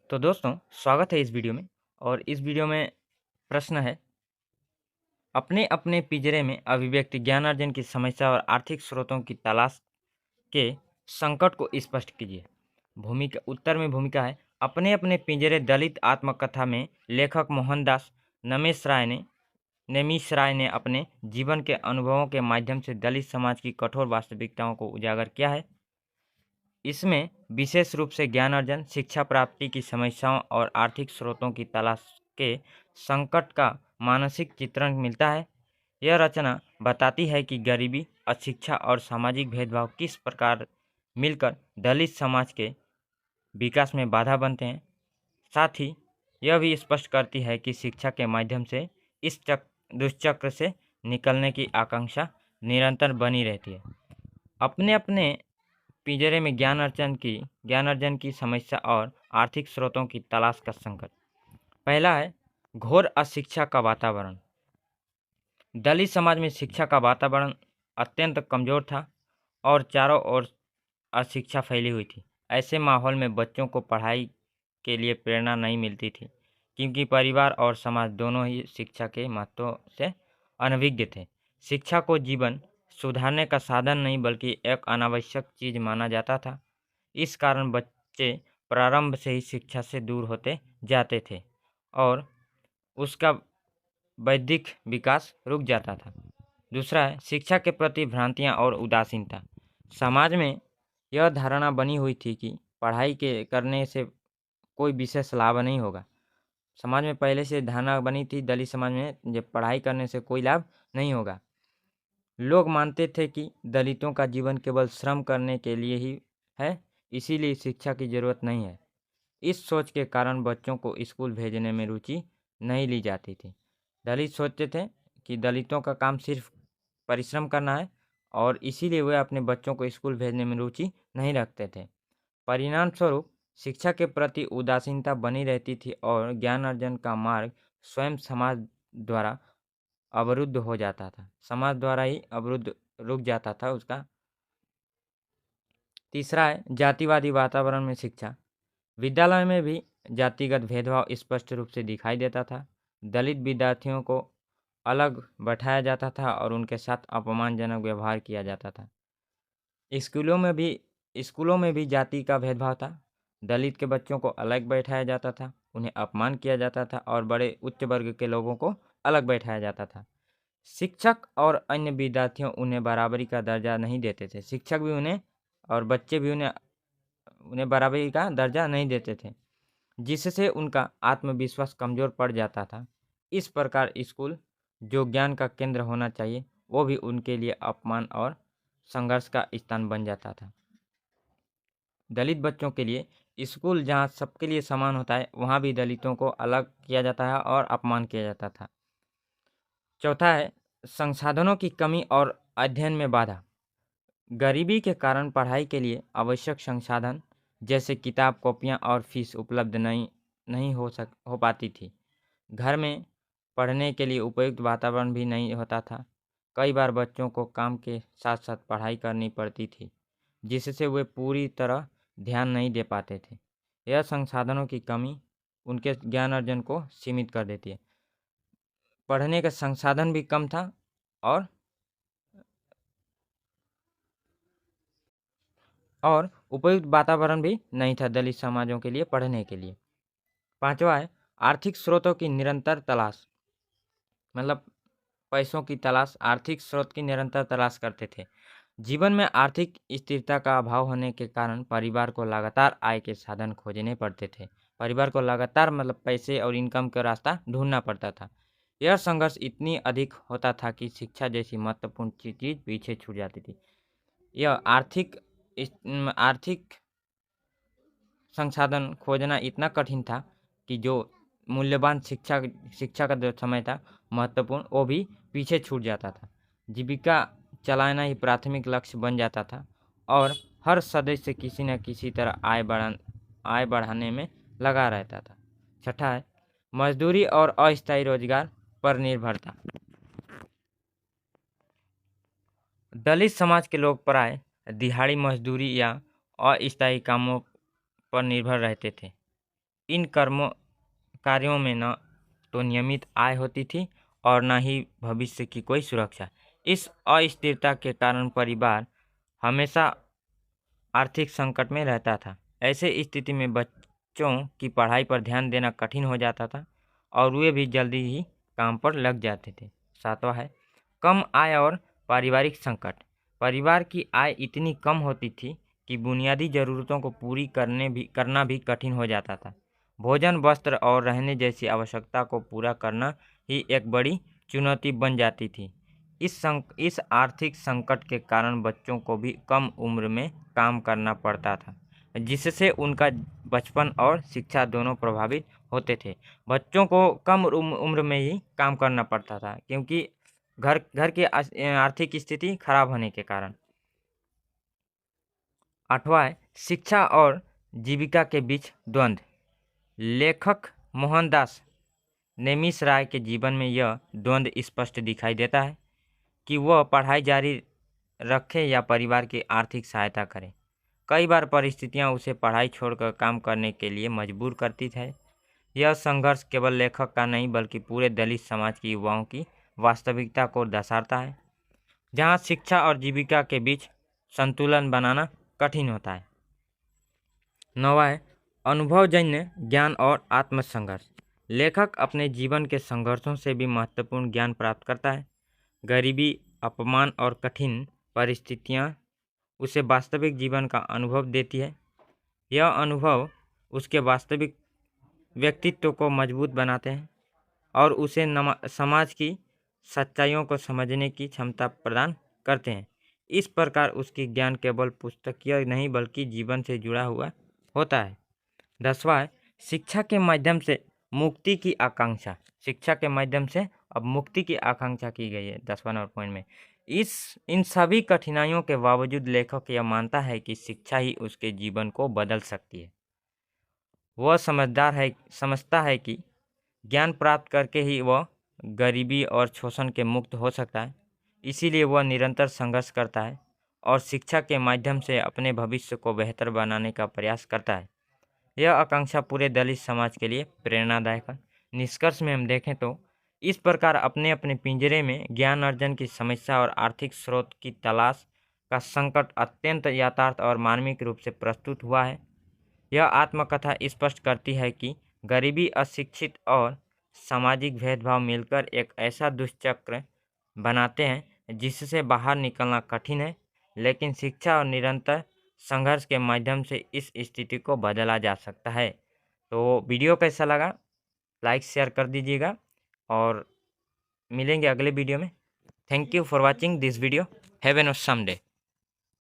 तो दोस्तों, स्वागत है इस वीडियो में। और इस वीडियो में प्रश्न है, अपने अपने पिंजरे में अभिव्यक्ति ज्ञानार्जन की समस्या और आर्थिक स्रोतों की तलाश के संकट को स्पष्ट कीजिए। भूमिका उत्तर में भूमिका है, अपने अपने पिंजरे दलित आत्मकथा में लेखक मोहनदास नेमिष राय ने अपने जीवन के अनुभवों के माध्यम से दलित समाज की कठोर वास्तविकताओं को उजागर किया है। इसमें विशेष रूप से ज्ञान अर्जन, शिक्षा प्राप्ति की समस्याओं और आर्थिक स्रोतों की तलाश के संकट का मानसिक चित्रण मिलता है। यह रचना बताती है कि गरीबी, अशिक्षा और सामाजिक भेदभाव किस प्रकार मिलकर दलित समाज के विकास में बाधा बनते हैं। साथ ही यह भी स्पष्ट करती है कि शिक्षा के माध्यम से इस दुष्चक्र से निकलने की आकांक्षा निरंतर बनी रहती है। अपने अपने पिंजरे में ज्ञान अर्जन की समस्या और आर्थिक स्रोतों की तलाश का संकट। पहला है, घोर अशिक्षा का वातावरण। दलित समाज में शिक्षा का वातावरण अत्यंत कमजोर था और चारों ओर अशिक्षा फैली हुई थी। ऐसे माहौल में बच्चों को पढ़ाई के लिए प्रेरणा नहीं मिलती थी, क्योंकि परिवार और समाज दोनों ही शिक्षा के महत्व से अनभिज्ञ थे। शिक्षा को जीवन सुधारने का साधन नहीं बल्कि एक अनावश्यक चीज माना जाता था। इस कारण बच्चे प्रारंभ से ही शिक्षा से दूर होते जाते थे और उसका बौद्धिक विकास रुक जाता था। दूसरा है, शिक्षा के प्रति भ्रांतियाँ और उदासीनता। समाज में यह धारणा बनी हुई थी कि पढ़ाई के करने से कोई विशेष लाभ नहीं होगा। समाज में पहले से धारणा बनी थी दलित समाज में, जब पढ़ाई करने से कोई लाभ नहीं होगा। लोग मानते थे कि दलितों का जीवन केवल श्रम करने के लिए ही है, इसीलिए शिक्षा की जरूरत नहीं है। इस सोच के कारण बच्चों को स्कूल भेजने में रुचि नहीं ली जाती थी। दलित सोचते थे कि दलितों का काम सिर्फ परिश्रम करना है और इसीलिए वे अपने बच्चों को स्कूल भेजने में रुचि नहीं रखते थे। परिणाम स्वरूप शिक्षा के प्रति उदासीनता बनी रहती थी और ज्ञान अर्जन का मार्ग स्वयं समाज द्वारा अवरुद्ध हो जाता था। समाज द्वारा ही अवरुद्ध रुक जाता था उसका। तीसरा है, जातिवादी वातावरण में शिक्षा। विद्यालय में भी जातिगत भेदभाव स्पष्ट रूप से दिखाई देता था। दलित विद्यार्थियों को अलग बैठाया जाता था और उनके साथ अपमानजनक व्यवहार किया जाता था। स्कूलों में भी जाति का भेदभाव था। दलित के बच्चों को अलग बैठाया जाता था, उन्हें अपमान किया जाता था और बड़े उच्च वर्ग के लोगों को अलग बैठाया जाता था। शिक्षक और अन्य विद्यार्थियों उन्हें बराबरी का दर्जा नहीं देते थे। शिक्षक भी उन्हें और बच्चे भी उन्हें बराबरी का दर्जा नहीं देते थे, जिससे उनका आत्मविश्वास कमजोर पड़ जाता था। इस प्रकार स्कूल, जो ज्ञान का केंद्र होना चाहिए, वो भी उनके लिए अपमान और संघर्ष का स्थान बन जाता था। दलित बच्चों के लिए स्कूल, जहाँ सबके लिए समान होता है, वहाँ भी दलितों को अलग किया जाता है और अपमान किया जाता था। चौथा है, संसाधनों की कमी और अध्ययन में बाधा। गरीबी के कारण पढ़ाई के लिए आवश्यक संसाधन जैसे किताब, कॉपियाँ और फीस उपलब्ध नहीं हो पाती थी। घर में पढ़ने के लिए उपयुक्त वातावरण भी नहीं होता था। कई बार बच्चों को काम के साथ साथ पढ़ाई करनी पड़ती थी, जिससे वे पूरी तरह ध्यान नहीं दे पाते थे। यह संसाधनों की कमी उनके ज्ञान अर्जन को सीमित कर देती है। पढ़ने का संसाधन भी कम था और उपयुक्त वातावरण भी नहीं था दलित समाजों के लिए पढ़ने के लिए। पांचवा है, आर्थिक स्रोतों की निरंतर तलाश। मतलब पैसों की तलाश, आर्थिक स्रोत की निरंतर तलाश करते थे। जीवन में आर्थिक स्थिरता का अभाव होने के कारण परिवार को लगातार आय के साधन खोजने पड़ते थे। परिवार को लगातार पैसे और इनकम का रास्ता ढूंढना पड़ता था। यह संघर्ष इतनी अधिक होता था कि शिक्षा जैसी महत्वपूर्ण चीज पीछे छूट जाती थी। यह आर्थिक संसाधन खोजना इतना कठिन था कि जो मूल्यवान शिक्षा का जो समय था महत्वपूर्ण, वो भी पीछे छूट जाता था। जीविका चलाना ही प्राथमिक लक्ष्य बन जाता था और हर सदस्य किसी न किसी तरह आय बढ़ाने में लगा रहता था। छठा है, मजदूरी और अस्थायी रोजगार पर निर्भरता। दलित समाज के लोग प्राय दिहाड़ी मजदूरी या अस्थायी कामों पर निर्भर रहते थे। इन कार्यों में न तो नियमित आय होती थी और न ही भविष्य की कोई सुरक्षा। इस अस्थिरता के कारण परिवार हमेशा आर्थिक संकट में रहता था। ऐसे स्थिति में बच्चों की पढ़ाई पर ध्यान देना कठिन हो जाता था और वे भी जल्दी ही काम पर लग जाते थे। सातवां है कम आय और पारिवारिक संकट। परिवार की आय इतनी कम होती थी कि बुनियादी ज़रूरतों को पूरी करना भी कठिन हो जाता था। भोजन, वस्त्र और रहने जैसी आवश्यकता को पूरा करना ही एक बड़ी चुनौती बन जाती थी। इस आर्थिक संकट के कारण बच्चों को भी कम उम्र में काम करना पड़ता था, जिससे उनका बचपन और शिक्षा दोनों प्रभावित होते थे। बच्चों को कम उम्र में ही काम करना पड़ता था क्योंकि घर की आर्थिक स्थिति खराब होने के कारण। आठवां है शिक्षा और जीविका के बीच द्वंद्व। लेखक मोहनदास नेमिष राय के जीवन में यह द्वंद्व स्पष्ट दिखाई देता है कि वह पढ़ाई जारी रखे या परिवार की आर्थिक सहायता करे। कई बार परिस्थितियां उसे पढ़ाई छोड़कर काम करने के लिए मजबूर करती है। यह संघर्ष केवल लेखक का नहीं बल्कि पूरे दलित समाज के युवाओं की वास्तविकता को दर्शाता है, जहां शिक्षा और जीविका के बीच संतुलन बनाना कठिन होता है। नौवां है अनुभवजन्य ज्ञान और आत्मसंघर्ष। लेखक अपने जीवन के संघर्षों से भी महत्वपूर्ण ज्ञान प्राप्त करता है। गरीबी, अपमान और कठिन परिस्थितियां उसे वास्तविक जीवन का अनुभव देती है। यह अनुभव उसके वास्तविक व्यक्तित्व को मजबूत बनाते हैं और उसे समाज की सच्चाइयों को समझने की क्षमता प्रदान करते हैं। इस प्रकार उसकी ज्ञान केवल पुस्तकीय नहीं बल्कि जीवन से जुड़ा हुआ होता है। 10वां है शिक्षा के माध्यम से मुक्ति की आकांक्षा। शिक्षा के माध्यम से अब मुक्ति की आकांक्षा की गई है 10वां नंबर पॉइंट में। इन सभी कठिनाइयों के बावजूद लेखक यह मानता है कि शिक्षा ही उसके जीवन को बदल सकती है। वह समझता है कि ज्ञान प्राप्त करके ही वह गरीबी और शोषण के मुक्त हो सकता है। इसीलिए वह निरंतर संघर्ष करता है और शिक्षा के माध्यम से अपने भविष्य को बेहतर बनाने का प्रयास करता है। यह आकांक्षा पूरे दलित समाज के लिए प्रेरणादायक है। निष्कर्ष में हम देखें तो इस प्रकार अपने अपने पिंजरे में ज्ञान अर्जन की समस्या और आर्थिक स्रोत की तलाश का संकट अत्यंत यथार्थ और मार्मिक रूप से प्रस्तुत हुआ है। यह आत्मकथा स्पष्ट करती है कि गरीबी, अशिक्षित और सामाजिक भेदभाव मिलकर एक ऐसा दुष्चक्र बनाते हैं जिससे बाहर निकलना कठिन है, लेकिन शिक्षा और निरंतर संघर्ष के माध्यम से इस स्थिति को बदला जा सकता है। तो वीडियो कैसा लगा लाइक शेयर कर दीजिएगा और मिलेंगे अगले वीडियो में। Thank you for watching this video. Have an awesome day.